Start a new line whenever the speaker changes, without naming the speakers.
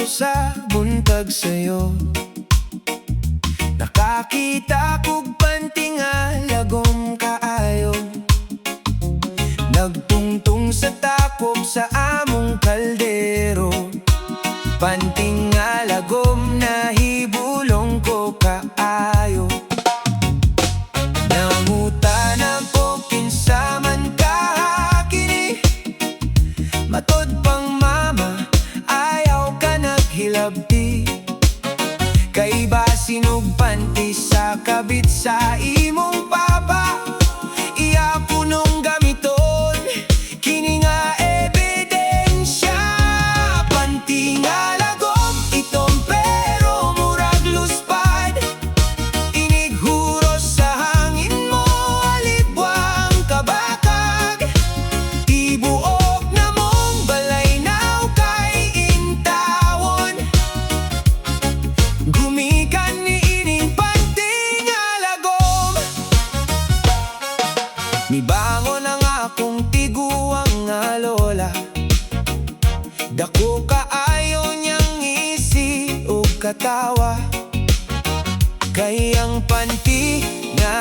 sa buntag sayo. Nakakita kog panty nga lagom kaayo, nagtungtong sa takop sa among kaldero. Panty nga lagom na hibulong ko kaayo. Nangutan ko kinsa man ka kini, matod pang mama ayaw ka naghilabti. Kay basin og panty sa kabit sa imong papa, iya punong gamiton kini nga ebidensya. Panty nga lagom itom pero murag luspad, inighuros sa hangin mo alibwang kabakag. Ibuok na mong balay naw kay intawon, gumikan ni ining panty nga lagom. Nibangon ang akong tiguang nga lola, dako kaayo niyang isi o katawa. Kay ang panty nga